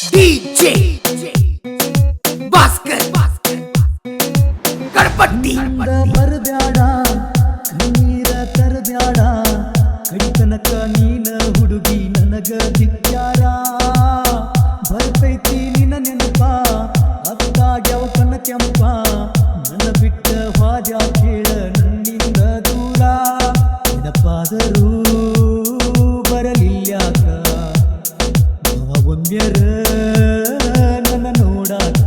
DJ Bhaskar Kadapatti ಬರಬ್ಯಾಡ ಕಣ್ಣೀರ ತರಬ್ಯಾಡ ಕಡಿತನಕ ನೀನ ಹುಡುಗಿ ನನಗ ದಿಕ್ಕ್ಯಾರ ಬರ್ತೈತಿ ನಿನ್ನ ನೆನಪ ಅತ್ತಾಗ್ಯಾವ ಕಣ್ಣ ಕೆಂಪ ನನ್ನ ಬಿಟ್ಟ ವಾದ್ಯ ಕೇಳ ನನ್ನಿಂದ ದೂರ ನೆನಪಾದರೂ ಬರಲಿಲ್ಯಾಕ ಒಮ್ಮೆರ ನನ್ನ ನೋಡಾಕ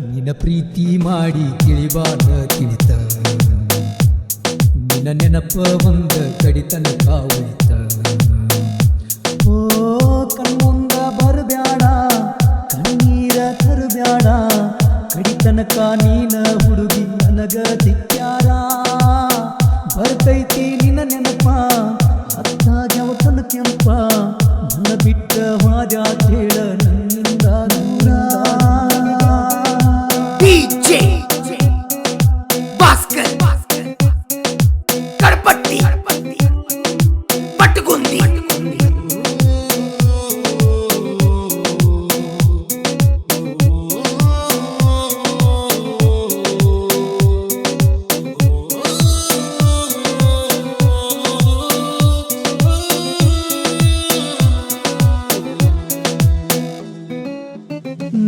ನಿನ್ನ ಪ್ರೀತಿ ಮಾಡಿ ತಿಳಿಬಾರ ತಿಳಿತ ನಿನ್ನ ನೆನಪ ಒಂದ ಕಡಿತನಕ ಉಳಿತ ಓ ಕಣ್ಮುಂದ ಬರಬ್ಯಾಡ ಕಣ್ಣೀರ ತರಬ್ಯಾಡ ಕಡಿತನಕ ನೀನ ಹುಡುಗಿ ನನಗ ದಿಕ್ಕ್ಯಾರ ಬರ್ತೈತಿ ನಿನ್ನ ನೆನಪ ಅತ್ತಾಗ್ಯಾವ ಕಣ್ಣ ಕೆಂಪ ನನ್ನ ಬಿಟ್ಟ ವಾದ್ಯ ಕೇಳ ನನ್ನಿಂದ ದೂರ DJ ಭಾಸ್ಕರ್ ಕಡಪಟ್ಟಿ ಪಟ್ಟಗುಂದಿ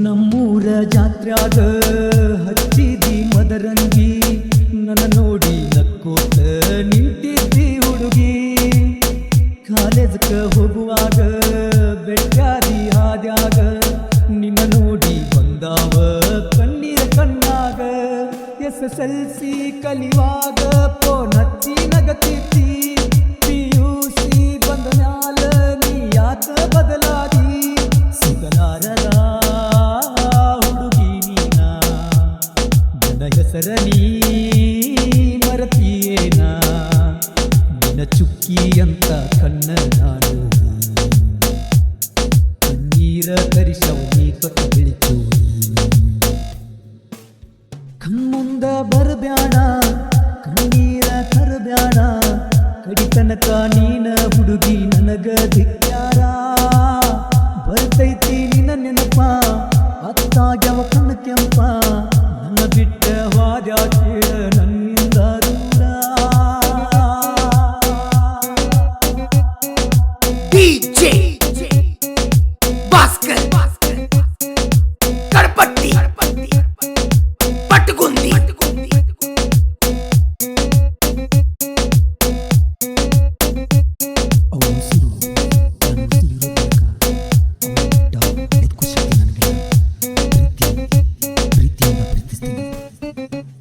ನಮ್ಮೂರ ಜಾತ್ರ್ಯಾಗ ಹಚ್ಚಿದಿ ಮದರಂಗಿ ನನ್ನ ನೋಡಿ ನಕ್ಕೋತ ನಿಂತಿದ್ದಿ ಹುಡುಗಿ ಕಾಲೇಜ್ಕ ಹೋಗುವಾಗ ಬೆಟ್ಟಾದಿ ಹಾದ್ಯಾಗ ನಿನ್ನ ನೋಡಿ ಬಂದಾವ ಕಣ್ಣೀರ ಕಣ್ಣಾಗ SSLC ಕಲಿವಾಗ ಫೋನ್ ಹಚ್ಚಿ ನಗತಿದ್ದಿ PUC ಬಂದ ಮ್ಯಾಲ ನೀ ಯಾಕ ಬದಲಾದಿ ಸಿಗಲಾರದ ಹೆಸರ ನೀ ಮರತಿಯೇನ ನಿನ್ನ ಚುಕ್ಕಿ ಅಂತ ಕಣ್ಣ ನಾನು ಕಣ್ಣೀರ ಕರಿಸವು ನೀ ತೊಟ್ಟು ಬಿಳಿಚು ಕಣ್ಮುಂದ ಬರಬ್ಯಾಡ ಕಣ್ಣೀರ ತರಬ್ಯಾಡ ಕಡಿತನಕ ನೀನ ಹುಡುಗಿ ನನಗ ದಿಕ್ಕ್ಯಾರ ಬರ್ತೈತಿ ನಿನ್ನ ನೆನಪ ಅತ್ತಾಗ್ಯಾವ ಕಣ್ಣ ಕೆಂಪ ನನ್ನ ಬಿಟ್ಟ ವಾದ್ಯ ಕೇಳ ನನ್ನಿಂದ ದೂರ DJ ಭಾಸ್ಕರ್ ಕಡಪಟ್ಟಿ ಪಟ್ಟಗುಂದಿ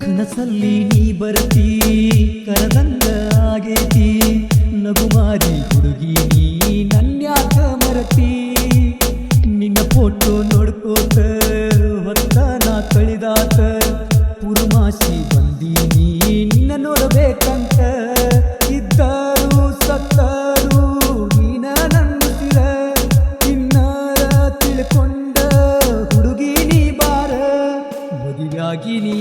ಕನಸಲ್ಲಿ ನೀ ಬರತಿ ಕರದಂಗ ಆಗೇತಿ ನಗುಮಾರಿ ಹುಡುಗಿ ನೀ ನನ್ಯಾಕ ಮರತಿ ನಿನ್ನ ಫೋಟೋ ನೋಡ್ಕೋತ ಹೊತ್ತ ನಾ ಕಳಿದಾತ ಪುರುಮಾಸಿ ಬಂದೀನಿ ನಿನ್ನ ನೋಡಬೇಕಂತ ಇದ್ದರು ಸತ್ತರು ನೀನ ನನ್ನುತ್ತಿರ ಇನ್ನಾರ ತಿಳ್ಕೊಂಡ ಹುಡುಗಿ ನೀ ಬಾರ ಮದುವೆಯಾಗಿ ನೀ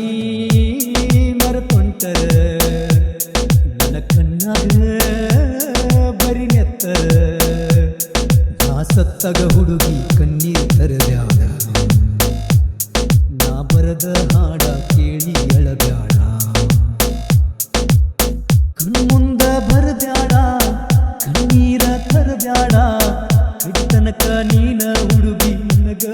ಮರತೊಂಟರ ನನ್ನ ಕಣ್ಣಾಗ ಬರಿ ನೆತ್ತರ ನಾ ಸತ್ತಗ ಹುಡುಗಿ ಕಣ್ಣೀರ್ ತರಬ್ಯಾಡ ನಾ ಬರದ ಹಾಡ ಕೇಳಿ ಎಳಬ್ಯಾಡ ಕಣ್ಮುಂದ ಬರಬ್ಯಾಡ ಕಣ್ಣೀರ ತರಬ್ಯಾಡ ಕಡಿತನಕ ನೀನ ಹುಡುಗಿ ನನಗ